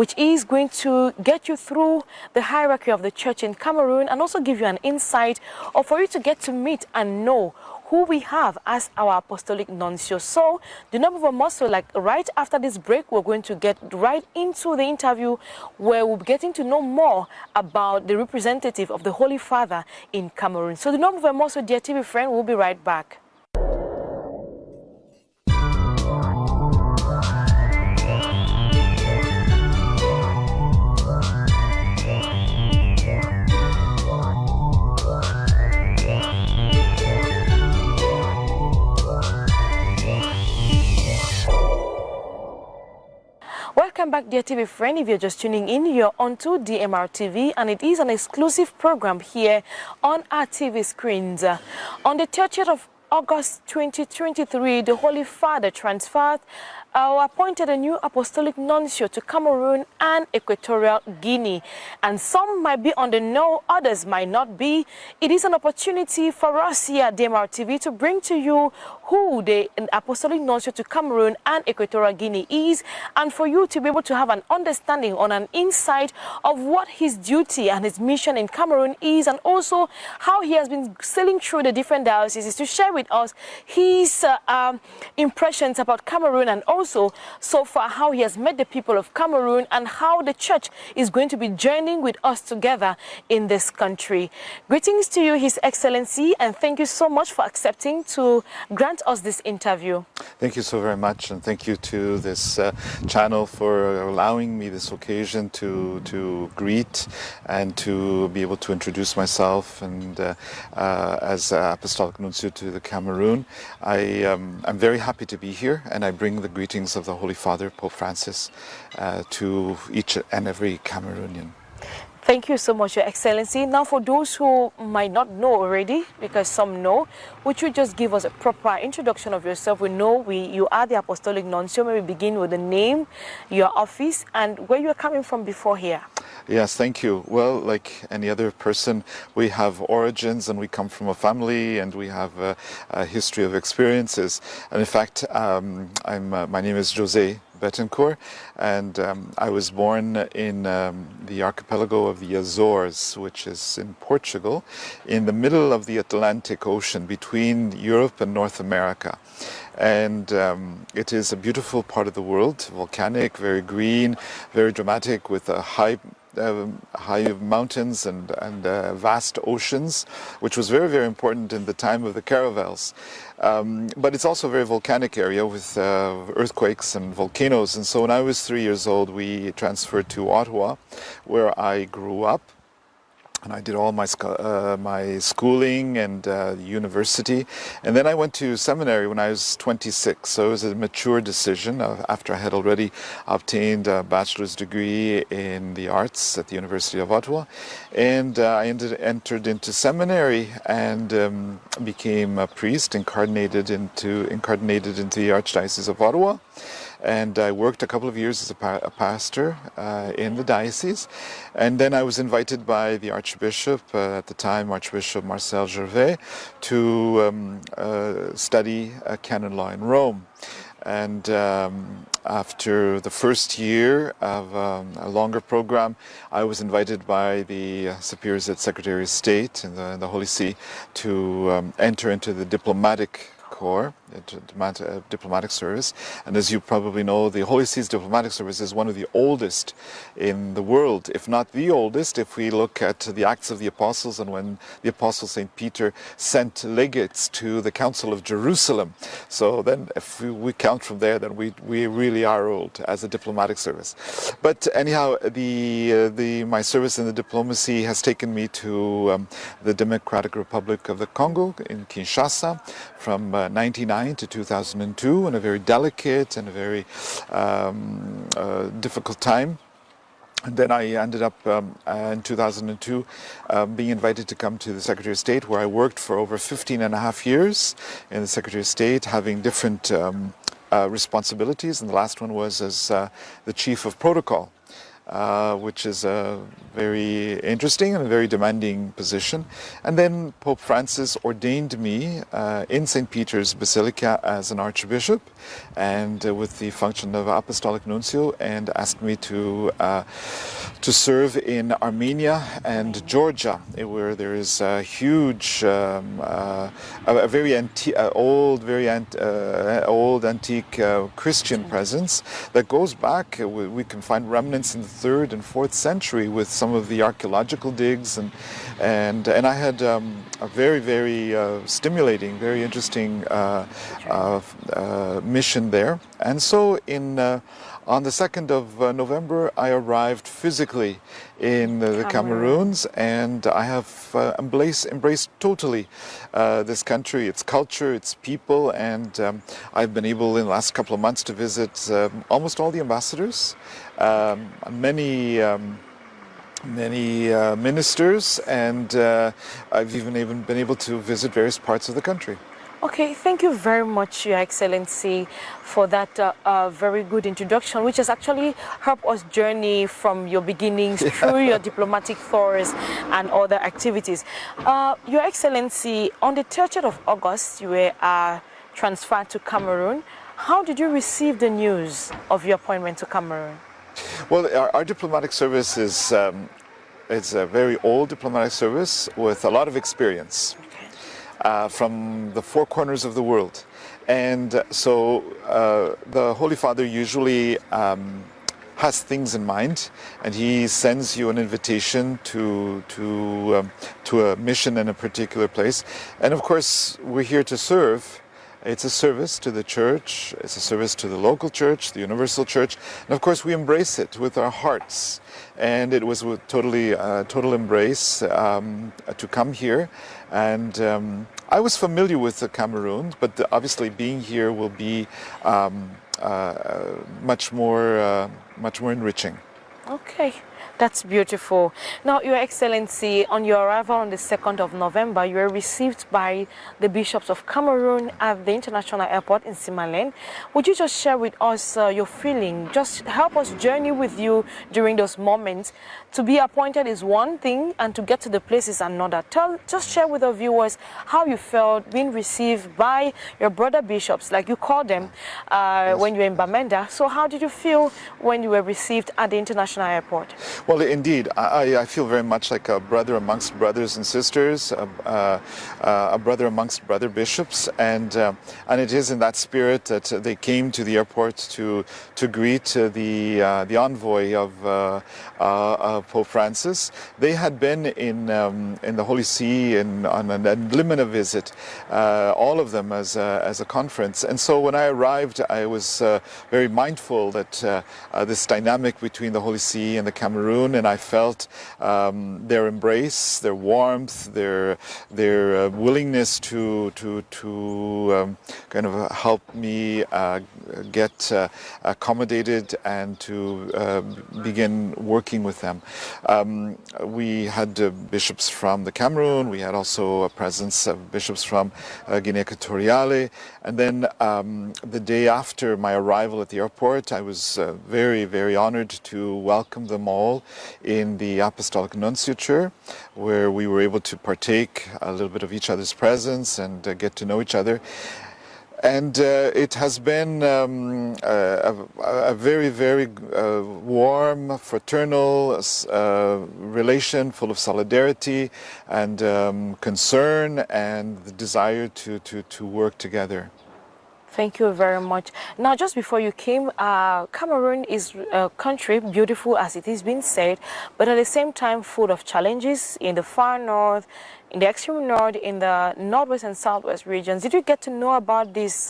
which is going to get you through the hierarchy of the church in Cameroon and also give you an insight, or for you to get to meet and know who we have as our apostolic nuncio. So do not move a muscle. Like right after this break, we're going to get right into the interview where we'll be getting to know more about the representative of the Holy Father in Cameroon. So do not move a muscle, dear TV friend. We'll be right back. Welcome back, dear TV friend. If you're just tuning in, you're onto DMR TV, and it is an exclusive program here on our TV screens. On the 30th of August 2023, the Holy Father transferred appointed a new apostolic nuncio to Cameroon and Equatorial Guinea. And some might be on the know, others might not be. It is an opportunity for us here at DMR TV to bring to you who the apostolic nuncio to Cameroon and Equatorial Guinea is, and for you to be able to have an understanding on an insight of what his duty and his mission in Cameroon is, and also how he has been sailing through the different dioceses to share with us his impressions about Cameroon, and also so far how he has met the people of Cameroon and how the church is going to be journeying with us together in this country. Greetings to you, His Excellency, and thank you so much for accepting to grant us this interview. Thank you so very much, and thank you to this channel for allowing me this occasion to greet and to be able to introduce myself and as apostolic nuncio to the Cameroon. I'm very happy to be here, and I bring the greetings of the Holy Father, Pope Francis, to each and every Cameroonian. Thank you so much, Your Excellency. Now, for those who might not know already, because some know, would you just give us a proper introduction of yourself? We know you are the apostolic nuncio. Maybe begin with the name, your office, and where you're coming from before here. Yes, thank you. Well, like any other person, we have origins and we come from a family and we have a history of experiences. And in fact, my name is Jose Bettencourt, and I was born in the archipelago of the Azores, which is in Portugal, in the middle of the Atlantic Ocean between Europe and North America. And it is a beautiful part of the world, volcanic, very green, very dramatic, with a high mountains and vast oceans, which was very, very important in the time of the caravels. But it's also a very volcanic area with earthquakes and volcanoes. And so when I was 3 years old, we transferred to Ottawa, where I grew up. And I did all my schooling and university. And then I went to seminary when I was 26. So it was a mature decision after I had already obtained a bachelor's degree in the arts at the University of Ottawa. And I entered into seminary and became a priest, incarnated into the Archdiocese of Ottawa. And I worked a couple of years as a pastor in the diocese. And then I was invited by the Archbishop, at the time Archbishop Marcel Gervais, to study canon law in Rome. And after the first year of a longer program, I was invited by the superiors at Secretary of State in the Holy See to enter into the diplomatic corps, diplomatic service. And as you probably know, the Holy See's diplomatic service is one of the oldest in the world, if not the oldest, if we look at the Acts of the Apostles and when the Apostle St. Peter sent legates to the Council of Jerusalem. So then if we count from there, then we really are old as a diplomatic service. But anyhow, my service in the diplomacy has taken me to the Democratic Republic of the Congo in Kinshasa from 1999 to 2002, in a very delicate and a very difficult time. And then I ended up in 2002 being invited to come to the Secretary of State, where I worked for over 15 and a half years in the Secretary of State, having different responsibilities. And the last one was as the Chief of Protocol. which is a very interesting and a very demanding position. And then Pope Francis ordained me in St. Peter's Basilica as an archbishop, and with the function of apostolic nuncio, and asked me to serve in Armenia and Georgia, where there is a huge, a very old antique Christian presence that goes back. We can find remnants in the 3rd and 4th century with some of the archaeological digs, and I had a very stimulating, very interesting mission there. And so on the 2nd of November, I arrived physically in the Cameroons, and I have embraced totally this country, its culture, its people, and I've been able in the last couple of months to visit almost all the ambassadors, many ministers, and I've even been able to visit various parts of the country. Okay, thank you very much, Your Excellency, for that very good introduction, which has actually helped us journey from your beginnings through your diplomatic tours and other activities. Your Excellency, on the 30th of August, you were transferred to Cameroon. How did you receive the news of your appointment to Cameroon? Well, our diplomatic service is it's a very old diplomatic service with a lot of experience. From the 4 corners of the world. And so the Holy Father usually has things in mind, and he sends you an invitation to a mission in a particular place. And of course, we're here to serve. It's a service to the church, it's a service to the local church, the universal church, and of course we embrace it with our hearts. And it was with total embrace to come here. And I was familiar with the Cameroon, but obviously being here will be much more enriching. Okay, that's beautiful. Now, Your Excellency, on your arrival on the 2nd of November, you were received by the bishops of Cameroon at the international airport in Simalene. Would you just share with us your feeling? Just help us journey with you during those moments. To be appointed is one thing, and to get to the place is another. Just share with our viewers how you felt being received by your brother bishops, like you call them, when you were in Bamenda. So how did you feel when you were received at the international airport? Well, indeed, I feel very much like a brother amongst brothers and sisters, a brother amongst brother bishops, and it is in that spirit that they came to the airport to greet the envoy of Pope Francis. They had been in the Holy See on an Limina visit, all of them as a conference. And so when I arrived, I was very mindful that this dynamic between the Holy See and the Cameroon, and I felt their embrace, their warmth, their willingness to kind of help me get accommodated and to begin working with them. We had bishops from the Cameroon, we had also a presence of bishops from Guinea Equatorial, and then the day after my arrival at the airport, I was very honored to welcome them all in the apostolic nunciature, where we were able to partake a little bit of each other's presence and get to know each other. And it has been a very warm, fraternal relation, full of solidarity and concern and the desire to work together. Thank you very much. Now, just before you came, Cameroon is a country, beautiful as it is being said, but at the same time full of challenges in the far north, in the extreme north, in the northwest and southwest regions. Did you get to know about this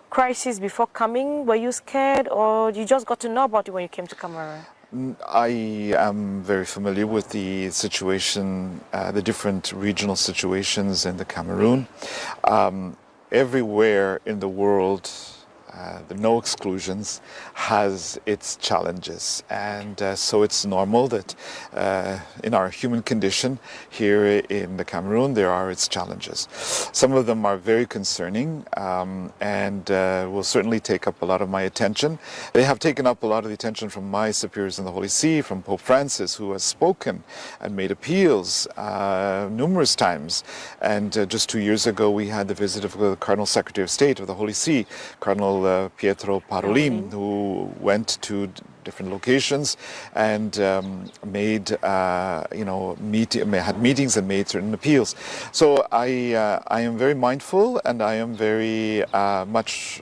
crisis before coming? Were you scared, or you just got to know about it when you came to Cameroon? I am very familiar with the situation, the different regional situations in the Cameroon. Everywhere in the world, the no exclusions has its challenges, and so it's normal that in our human condition here in the Cameroon there are its challenges. Some of them are very concerning and will certainly take up a lot of my attention. They have taken up a lot of the attention from my superiors in the Holy See, from Pope Francis, who has spoken and made appeals numerous times. And just 2 years ago we had the visit of the Cardinal Secretary of State of the Holy See, Cardinal Pietro Parolin, who went to different locations and had meetings and made certain appeals. So I am very mindful, and I am very much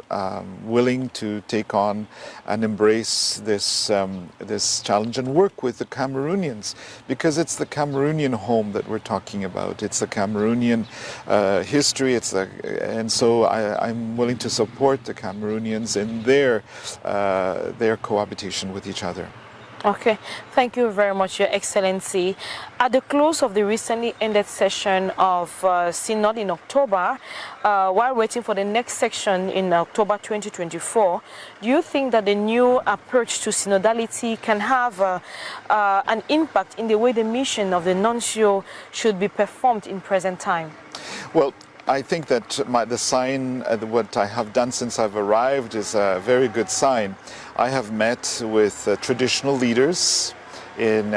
willing to take on and embrace this challenge and work with the Cameroonians, because it's the Cameroonian home that we're talking about. It's the Cameroonian history. And so I'm willing to support the Cameroonians in their cohabitation with each other. Okay, thank you very much, Your Excellency. At the close of the recently ended session of Synod in October, while waiting for the next section in October 2024, do you think that the new approach to synodality can have an impact in the way the mission of the nuncio should be performed in present time? Well, I think that the sign, what I have done since I've arrived, is a very good sign. I have met with traditional leaders in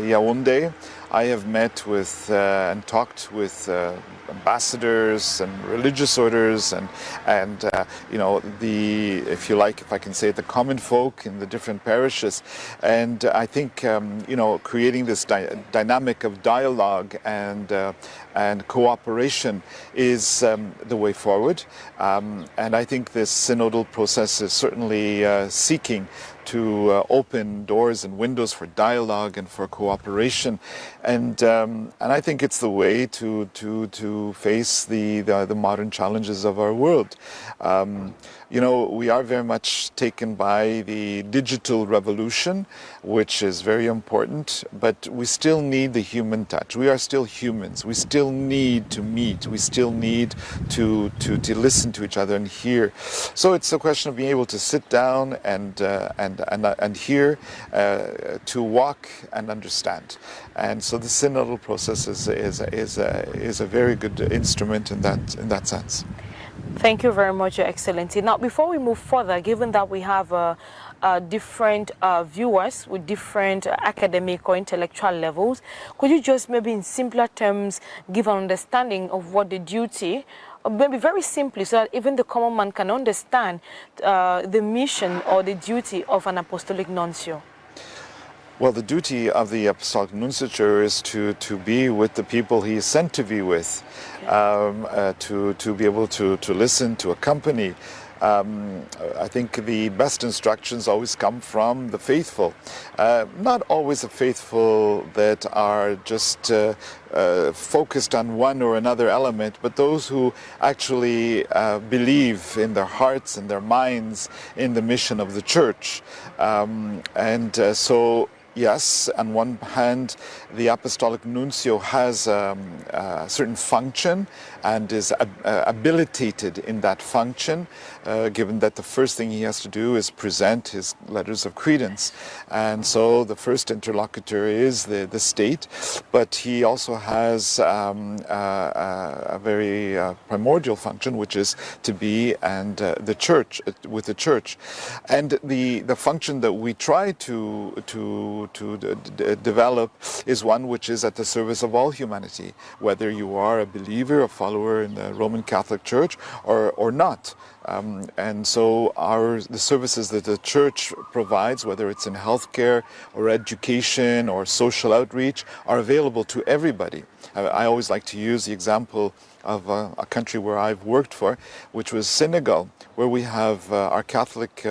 Yaoundé. I have met with and talked with ambassadors and religious orders and if you like, if I can say it, the common folk in the different parishes. And I think creating this dynamic of dialogue and cooperation is the way forward. And I think this synodal process is certainly seeking to open doors and windows for dialogue and for cooperation, and I think it's the way to face the modern challenges of our world. We are very much taken by the digital revolution, which is very important, but we still need the human touch. We are still humans. We still need to meet. We still need to listen to each other and hear. So it's a question of being able to sit down and hear, to walk and understand. And so the synodal process is a very good instrument in that sense. Thank you very much, Your Excellency. Now, before we move further, given that we have different viewers with different academic or intellectual levels, could you just maybe in simpler terms give an understanding of what the duty, or maybe very simply, so that even the common man can understand the mission or the duty of an apostolic nuncio? Well, the duty of the apostolic nunciature is to be with the people he is sent to be with, to be able to listen, to accompany. I think the best instructions always come from the faithful. Not always the faithful that are just focused on one or another element, but those who actually believe in their hearts and their minds in the mission of the Church. So yes, on one hand, the apostolic nuncio has a certain function and is habilitated in that function, given that the first thing he has to do is present his letters of credence. And so the first interlocutor is the state, but he also has a very primordial function, which is to be the church, with the church. And the function that we try to develop is one which is at the service of all humanity, whether you are a believer, a follower in the Roman Catholic Church or not. And so the services that the Church provides, whether it's in healthcare or education or social outreach, are available to everybody. I always like to use the example of a country where I've worked for, which was Senegal, where we have our Catholic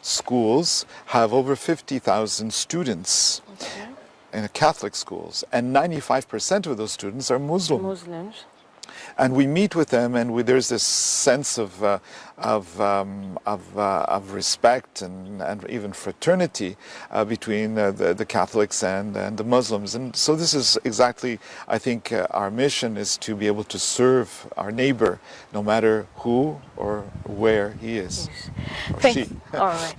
schools have over 50,000 students. Okay. In Catholic schools, and 95% of those students are Muslims. And we meet with them, and there's this sense of respect and even fraternity between the Catholics and the Muslims. And so this is exactly, I think, our mission is to be able to serve our neighbor, no matter who or where he is. Yes. All right.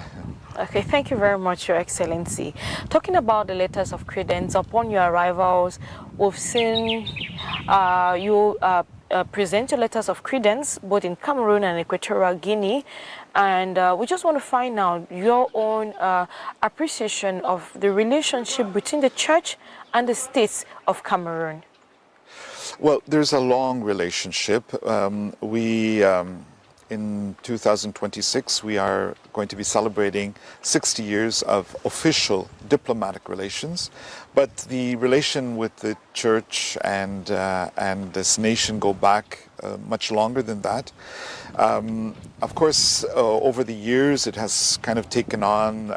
Okay, thank you very much, Your Excellency. Talking about the letters of credence, upon your arrivals, we've seen you present your letters of credence both in Cameroon and Equatorial Guinea, and we just want to find out your own appreciation of the relationship between the Church and the states of Cameroon. Well, there's a long relationship. In 2026, we are going to be celebrating 60 years of official diplomatic relations, but the relation with the Church and this nation go back much longer than that. Of course, over the years, it has kind of taken on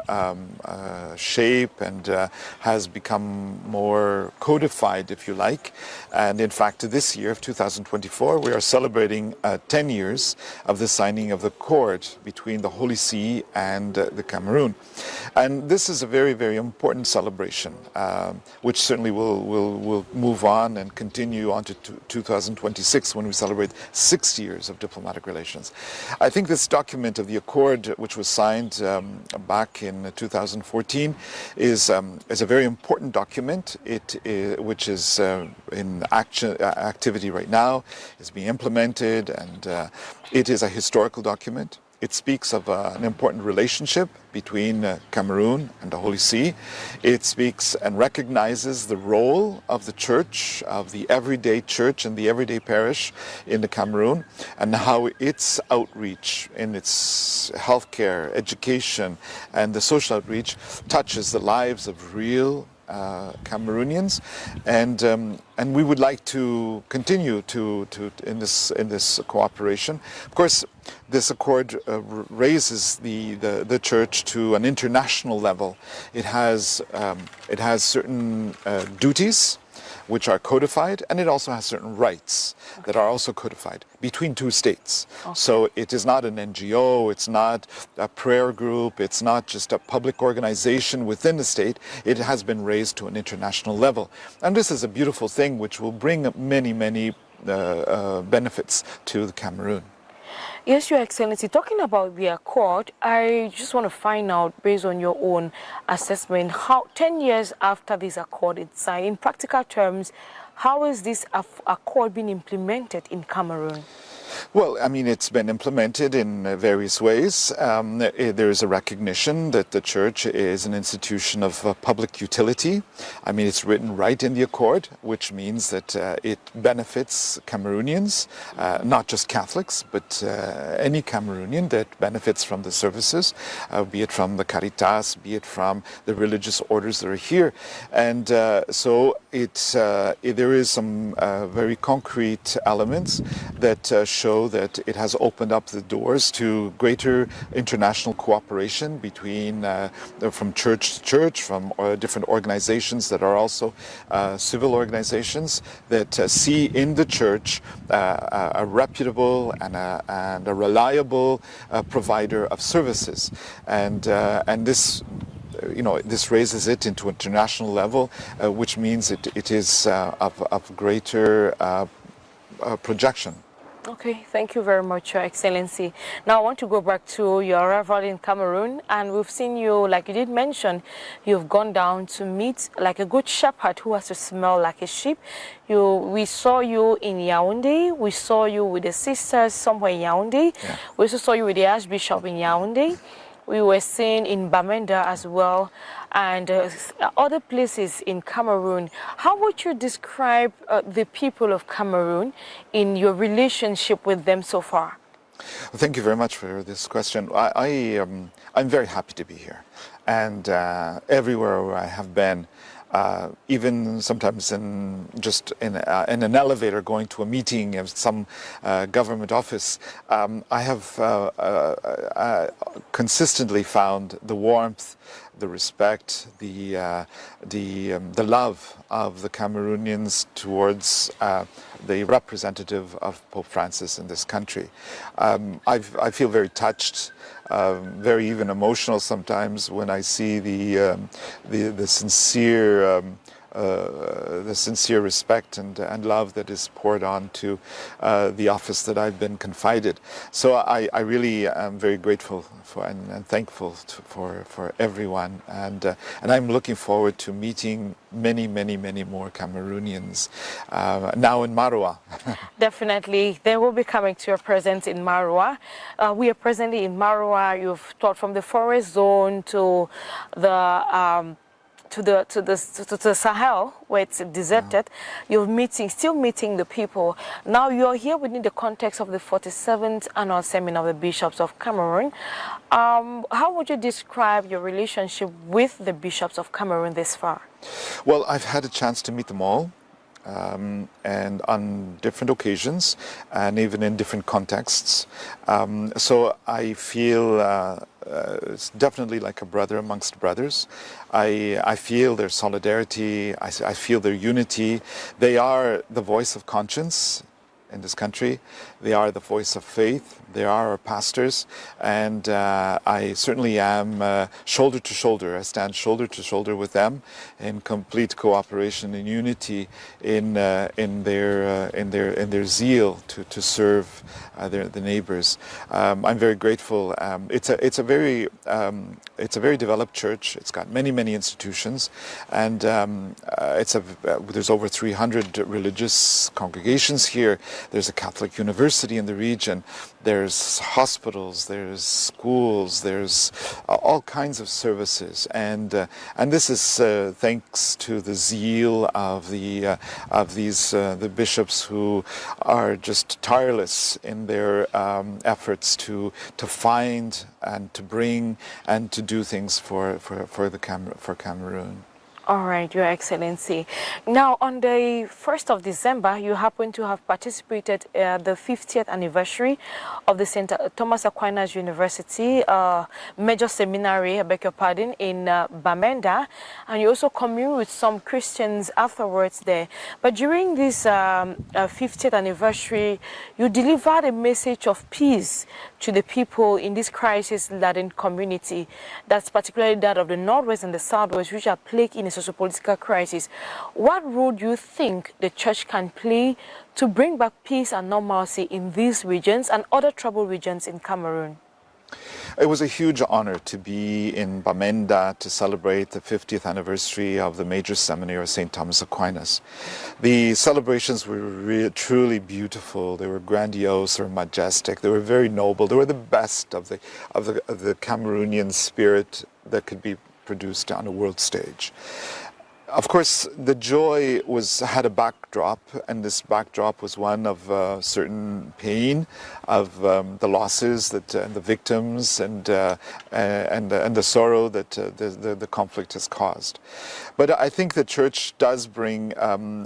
shape and has become more codified, if you like. And in fact, this year of 2024, we are celebrating 10 years of the signing of the accord between the Holy See and the Cameroon. And this is a very, very important celebration, which certainly will move on and continue on to 2026 when we celebrate 60 years of diplomatic relations. I think this document of the accord, which was signed back in 2014, is a very important document. Which is in activity right now, is being implemented, and it is a historical document. It speaks of an important relationship between Cameroon and the Holy See. It speaks and recognizes the role of the Church, of the everyday church and the everyday parish in the Cameroon, and how its outreach in its healthcare, education, and the social outreach touches the lives of real Cameroonians, and we would like to continue in this cooperation. Of course, this accord raises the Church to an international level. It has certain duties which are codified, and it also has certain rights that are also codified between two states. Okay. So it is not an NGO, it's not a prayer group, it's not just a public organization within the state. It has been raised to an international level. And this is a beautiful thing which will bring many, many benefits to the Cameroon. Yes, Your Excellency, talking about the accord, I just want to find out, based on your own assessment, how 10 years after this accord is signed, in practical terms, how is this accord being implemented in Cameroon? Well, I mean, it's been implemented in various ways. There is a recognition that the Church is an institution of public utility. I mean, it's written right in the accord, which means that it benefits Cameroonians, not just Catholics, but any Cameroonian that benefits from the services, be it from the Caritas, be it from the religious orders that are here. And so there is some very concrete elements that show that it has opened up the doors to greater international cooperation between from church to church, from different organizations that are also civil organizations that see in the Church a reputable and a reliable provider of services, and this. This raises it into international level, which means it is of greater projection. Okay, thank you very much, Your Excellency. Now I want to go back to your arrival in Cameroon, and we've seen you, like you did mention, you've gone down to meet like a good shepherd who has to smell like a sheep. We saw you in Yaoundé, we saw you with the sisters somewhere in Yaoundé, yeah. We also saw you with the Archbishop in Yaoundé. We were seen in Bamenda as well, and other places in Cameroon. How would you describe the people of Cameroon in your relationship with them so far? Well, thank you very much for this question. I'm very happy to be here, and everywhere where I have been, even sometimes in an elevator going to a meeting of some government office, I have consistently found the warmth the respect, the love of the Cameroonians towards the representative of Pope Francis in this country. I feel very touched, very even emotional sometimes when I see the sincere respect and love that is poured on to the office that I've been confided. So I really am very grateful for and thankful for everyone, and I'm looking forward to meeting many more Cameroonians now in Maroua. Definitely, they will be coming to your presence in Maroua. We are presently in Maroua. You've taught from the forest zone to the to the Sahel, where it's deserted. You're still meeting the people. Now you're here within the context of the 47th annual seminar of the bishops of Cameroon. How would you describe your relationship with the bishops of Cameroon this far? Well, I've had a chance to meet them all. And on different occasions and even in different contexts. So I feel it's definitely like a brother amongst brothers. I feel their solidarity, I feel their unity. They are the voice of conscience in this country. They are the voice of faith. They are our pastors, and I certainly am shoulder to shoulder. I stand shoulder to shoulder with them in complete cooperation and unity in their zeal to serve the neighbors. I'm very grateful. It's a very developed church. It's got many institutions, and there's over 300 religious congregations here. There's a Catholic university in the region. There's hospitals, there's schools, there's all kinds of services, and this is thanks to the zeal of the bishops who are just tireless in their efforts to find and to bring and to do things for Cameroon. All right, Your Excellency. Now, on the 1st of December, you happen to have participated at the 50th anniversary of the St. Thomas Aquinas University Major Seminary, I beg your pardon, in Bamenda, and you also commune with some Christians afterwards there. But during this 50th anniversary, you delivered a message of peace to the people in this crisis-laden community, that's particularly that of the Northwest and the Southwest, which are plagued in a socio-political crisis. What role do you think the church can play to bring back peace and normalcy in these regions and other troubled regions in Cameroon? It was a huge honor to be in Bamenda to celebrate the 50th anniversary of the major seminary of St. Thomas Aquinas. The celebrations were truly beautiful. They were grandiose or majestic. They were very noble. They were the best of the Cameroonian spirit that could be produced on a world stage. Of course, the joy had a backdrop, and this backdrop was one of certain pain, of the losses and the victims, and the sorrow that the conflict has caused. But I think the Church does bring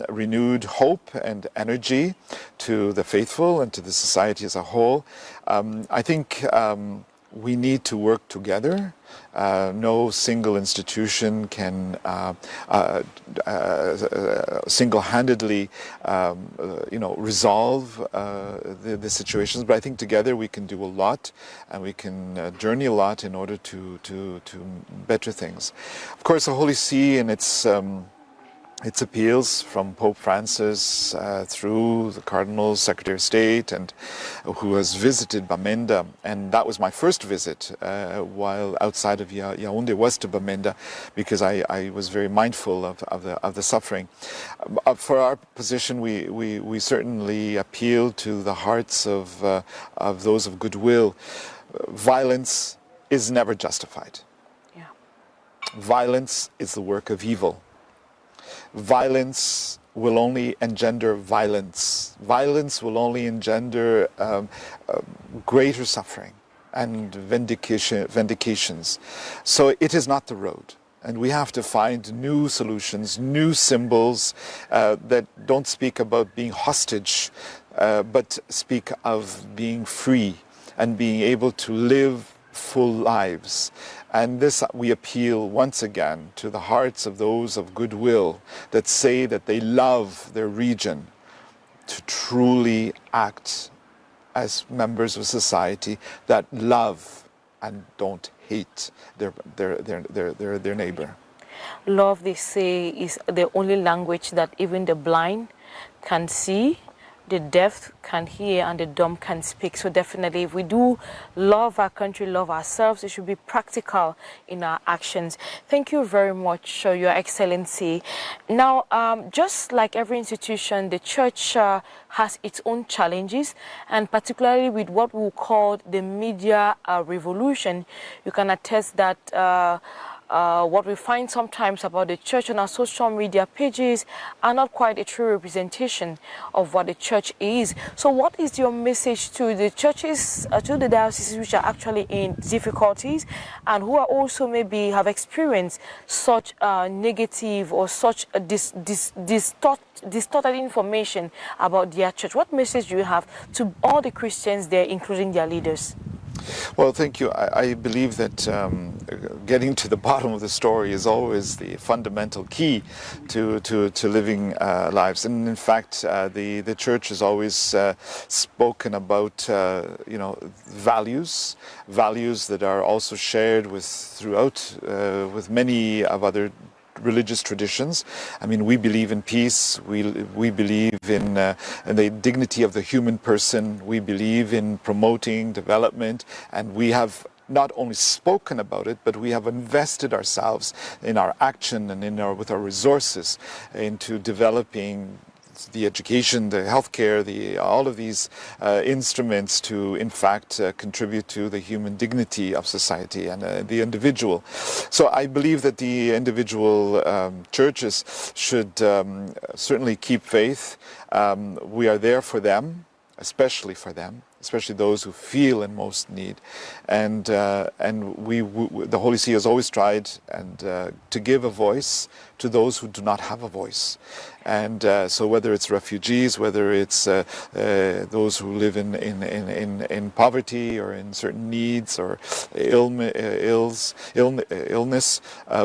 renewed hope and energy to the faithful and to the society as a whole. I think we need to work together. No single institution can single-handedly, resolve the situations. But I think together we can do a lot, and we can journey a lot in order to better things. Of course, the Holy See and its appeals from Pope Francis through the Cardinal, Secretary of State, and who has visited Bamenda, and that was my first visit while outside of Yaoundé, was to Bamenda, because I was very mindful of the suffering. For our position, we certainly appeal to the hearts of those of goodwill. Violence is never justified. Yeah. Violence is the work of evil. Violence will only engender violence. Violence will only engender greater suffering and vindications. So it is not the road. And we have to find new solutions, new symbols that don't speak about being hostage, but speak of being free and being able to live full lives. And this, we appeal once again to the hearts of those of goodwill that say that they love their region, to truly act as members of society that love and don't hate their neighbor. Love, they say, is the only language that even the blind can see, the deaf can hear, and the dumb can speak. So definitely, if we do love our country, love ourselves, it should be practical in our actions. Thank you very much, Your Excellency. Now, just like every institution, the church has its own challenges, and particularly with what we call the media revolution, you can attest that what we find sometimes about the church on our social media pages are not quite a true representation of what the church is. So what is your message to the churches, to the dioceses which are actually in difficulties and who are also maybe have experienced such negative or such distorted information about their church? What message do you have to all the Christians there, including their leaders? Well, thank you. I believe that getting to the bottom of the story is always the fundamental key to living lives. And in fact, the church has always spoken about values that are also shared with many of other religious traditions. I mean, we believe in peace. We believe in the dignity of the human person. We believe in promoting development, and we have not only spoken about it, but we have invested ourselves in our action and with our resources into developing the education, the healthcare, all of these instruments to, in fact, contribute to the human dignity of society and the individual. So I believe that the individual churches should certainly keep faith. We are there for them, especially those who feel in most need, and the Holy See has always tried to give a voice to those who do not have a voice, and so whether it's refugees, whether it's those who live in poverty or in certain needs or illness,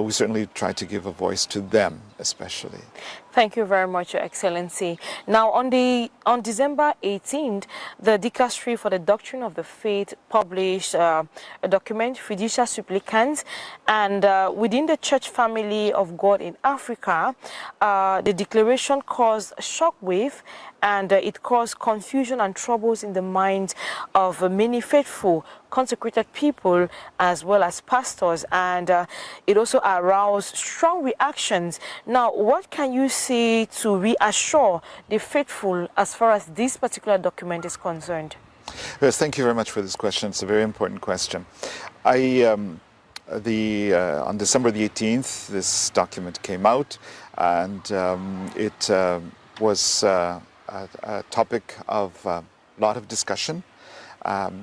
we certainly try to give a voice to them especially. Thank you very much, Your Excellency. Now, on December 18th, the Dicastery for the Doctrine of the Faith published a document, Fiducia Supplicans, and within the church family of God in Africa, the declaration caused a shockwave, and it caused confusion and troubles in the minds of many faithful, consecrated people as well as pastors, and it also aroused strong reactions. Now, what can you say to reassure the faithful as far as this particular document is concerned? Yes, thank you very much for this question. It's a very important question. On December the 18th, this document came out, and it was a topic of a lot of discussion.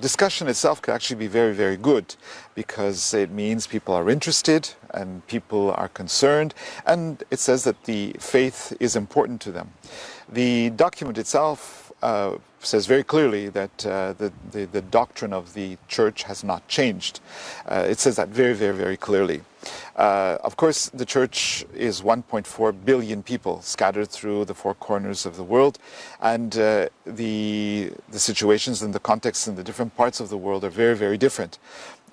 Discussion itself could actually be very, very good because it means people are interested and people are concerned, and it says that the faith is important to them. The document itself says very clearly that the doctrine of the church has not changed. It says that very, very, very clearly. Of course, the church is 1.4 billion people scattered through the four corners of the world, and the situations and the contexts in the different parts of the world are very, very different.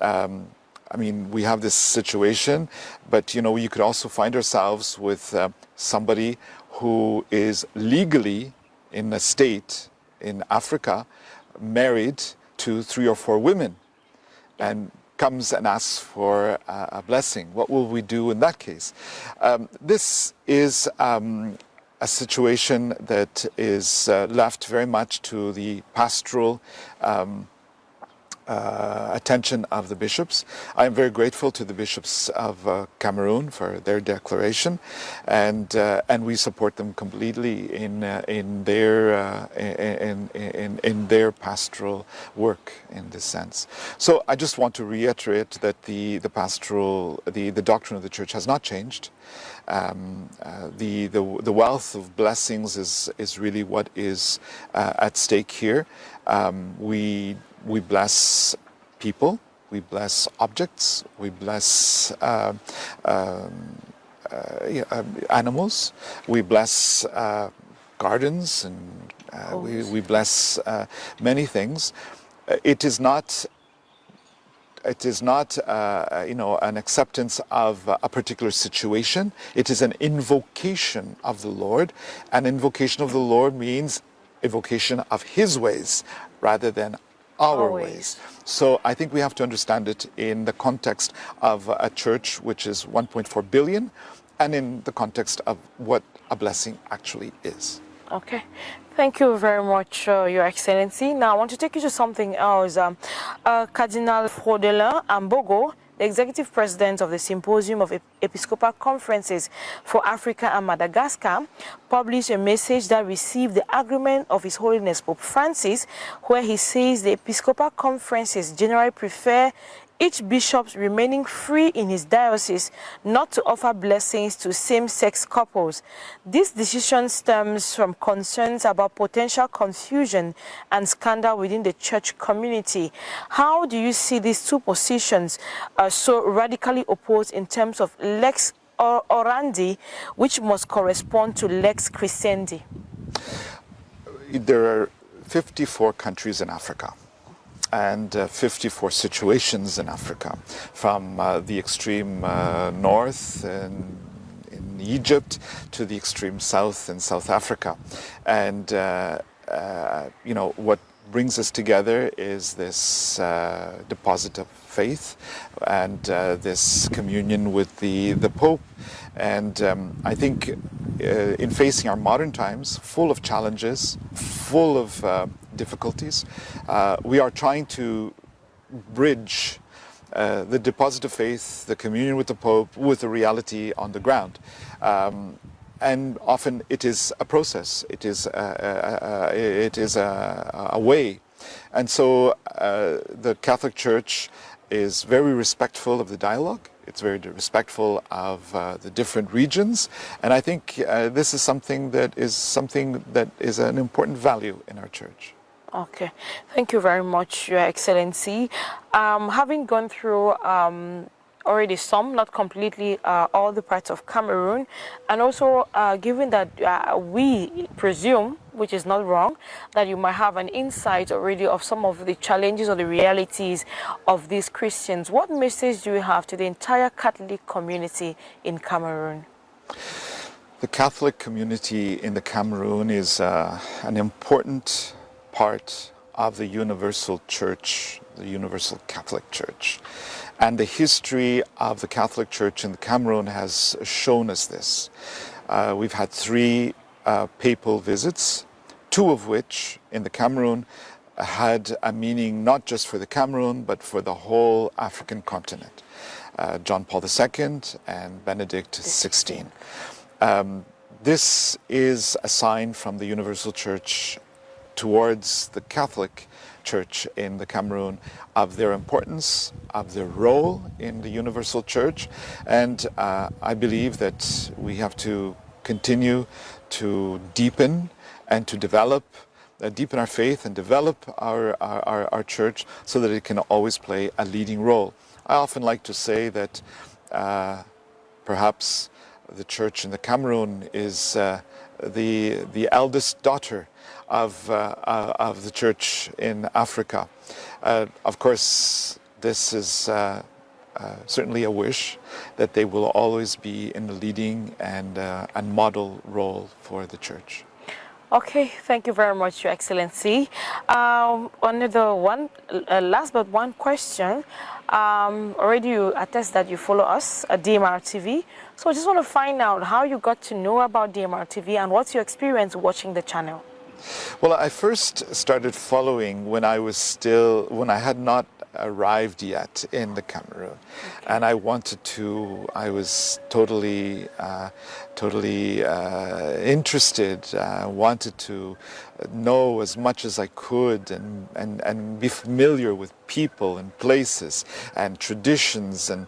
I mean, we have this situation, but you could also find ourselves with somebody who is legally in a state in Africa married to 3 or 4 women and comes and asks for a blessing. What will we do in that case? This is a situation that is left very much to the pastoral attention of the bishops. I am very grateful to the bishops of Cameroon for their declaration, and we support them completely in their pastoral work in this sense. So I just want to reiterate that the doctrine of the Church has not changed. The wealth of blessings is really what is at stake here. We bless people we bless objects, we bless animals, we bless gardens, and we bless many things. It is not an acceptance of a particular situation. It is an invocation of the Lord. An invocation of the Lord means evocation of His ways rather than our ways. So I think we have to understand it in the context of a church which is 1.4 billion and in the context of what a blessing actually is. Okay. Thank you very much, Your Excellency. Now, I want to take you to something else. Cardinal Frodela Ambogo, the Executive President of the Symposium of Episcopal Conferences for Africa and Madagascar, published a message that received the agreement of His Holiness Pope Francis, where he says the Episcopal Conferences generally prefer each bishop remaining free in his diocese not to offer blessings to same-sex couples. This decision stems from concerns about potential confusion and scandal within the church community. How do you see these two positions so radically opposed in terms of lex orandi, which must correspond to lex crescendi? There are 54 countries in Africa and 54 situations in Africa, from the extreme north in Egypt to the extreme south in South Africa. And what brings us together is this deposit of faith and this communion with the Pope. And I think in facing our modern times, full of challenges, full of difficulties, we are trying to bridge the deposit of faith, the communion with the Pope, with the reality on the ground. And often it is a process, it is a way. And so the Catholic Church is very respectful of the dialogue. It's very respectful of the different regions, and I think this is something that is an important value in our church. Okay, thank you very much, Your Excellency. Having gone through already some, not completely, all the parts of Cameroon, and also given that we presume, which is not wrong, that you might have an insight already of some of the challenges or the realities of these Christians, what message do you have to the entire Catholic community in Cameroon? The Catholic community in the Cameroon is an important part of the universal church, the universal Catholic Church. And the history of the Catholic Church in the Cameroon has shown us this. We've had 3 papal visits, 2 of which in the Cameroon had a meaning not just for the Cameroon, but for the whole African continent. John Paul II and Benedict XVI. This is a sign from the Universal Church towards the Catholic Church in the Cameroon of their importance, of their role in the Universal Church, and I believe that we have to continue to deepen and to develop, deepen our faith and develop our church so that it can always play a leading role. I often like to say that perhaps the church in the Cameroon is the eldest daughter of the church in Africa. Of course, this is certainly a wish that they will always be in the leading and model role for the church. Okay, thank you very much, Your Excellency. Another one, last but one question. Already you attest that you follow us at DMR TV. So I just want to find out how you got to know about DMR TV and what's your experience watching the channel? Well, I first started following when I had not arrived yet in the Cameroon. Okay. And I was totally interested, wanted to know as much as I could and be familiar with people and places and traditions and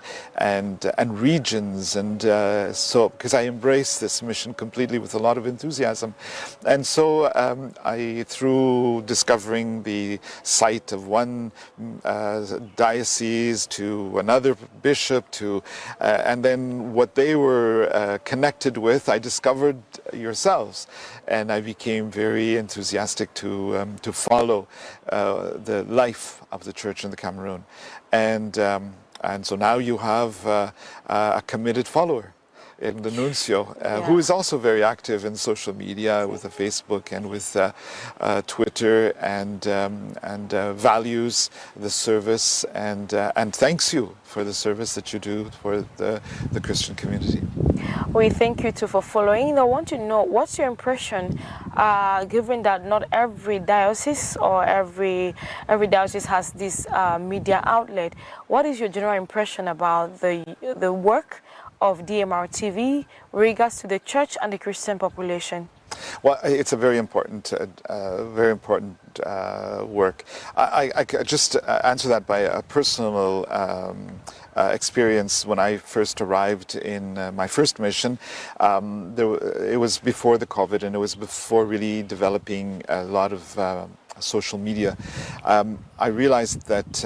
regions, and so because I embrace this mission completely with a lot of enthusiasm. And so through discovering the site of one diocese to another bishop to and then what they were connected with, I discovered yourselves, and I became very enthusiastic to follow the life of the church in the Cameroon, and so now you have a committed follower in the nuncio, who is also very active in social media with the Facebook and with Twitter, and values the service and thanks you for the service that you do for the Christian community. We thank you too for following. I want to know, what's your impression, given that not every diocese or every diocese has this media outlet? What is your general impression about the work of DMR TV with regards to the church and the Christian population? Well, it's a very important work. I just answer that by a personal experience. When I first arrived in my first mission, it was before the COVID, and it was before really developing a lot of social media. I realized that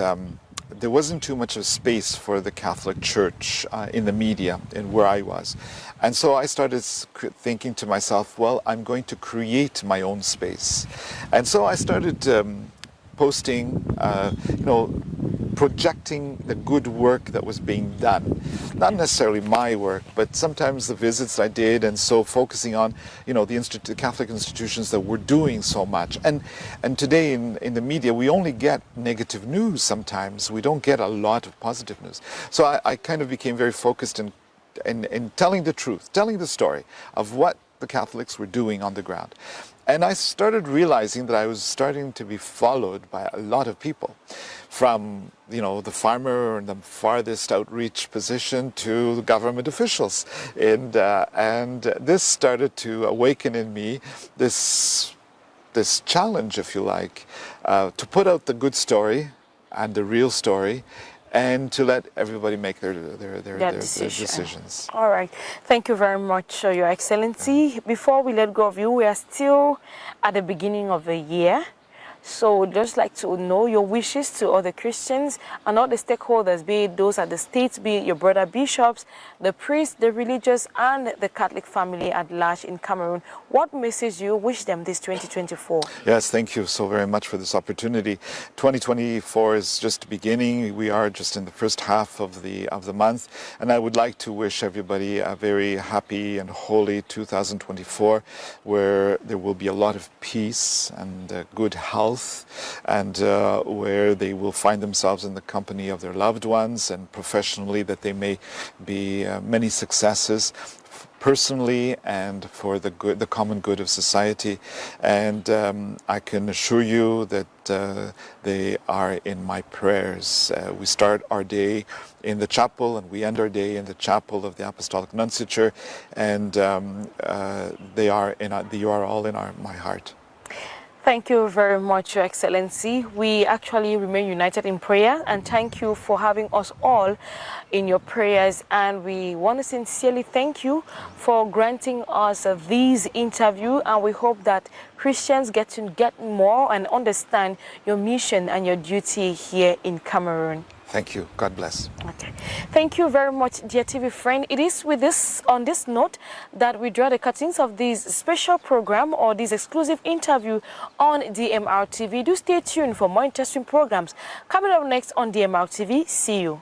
there wasn't too much of space for the Catholic Church in the media in where I was. And so I started thinking to myself, well, I'm going to create my own space. And so I started posting, projecting the good work that was being done. Not necessarily my work, but sometimes the visits I did, and so focusing on, the Catholic institutions that were doing so much. And today in the media, we only get negative news sometimes. We don't get a lot of positive news. So I kind of became very focused in telling the truth, telling the story of what the Catholics were doing on the ground. And I started realizing that I was starting to be followed by a lot of people, from the farmer in the farthest outreach position to government officials, and this started to awaken in me this challenge, if you like, to put out the good story and the real story, and to let everybody make their decisions. All right. Thank you very much, Your Excellency. Before we let go of you, we are still at the beginning of the year. So just like to know your wishes to other Christians and all the stakeholders, be it those at the states, be it your brother bishops, the priests, the religious, and the Catholic family at large in Cameroon. What message you wish them this 2024? Yes, thank you so very much for this opportunity. 2024 is just beginning. We are just in the first half of the month, and I would like to wish everybody a very happy and holy 2024, where there will be a lot of peace and good health, and where they will find themselves in the company of their loved ones, and professionally that they may be many successes personally and for the common good of society. And I can assure you that they are in my prayers. We start our day in the chapel and we end our day in the chapel of the Apostolic Nunciature, and you are all in my heart. Thank you very much, Your Excellency. We actually remain united in prayer, and thank you for having us all in your prayers. And we want to sincerely thank you for granting us this interview, and we hope that Christians get to get more and understand your mission and your duty here in Cameroon. Thank you. God bless. Okay. Thank you very much, dear TV friend. It is on this note that we draw the curtains of this special program or this exclusive interview on DMR TV. Do stay tuned for more interesting programs coming up next on DMR TV. See you.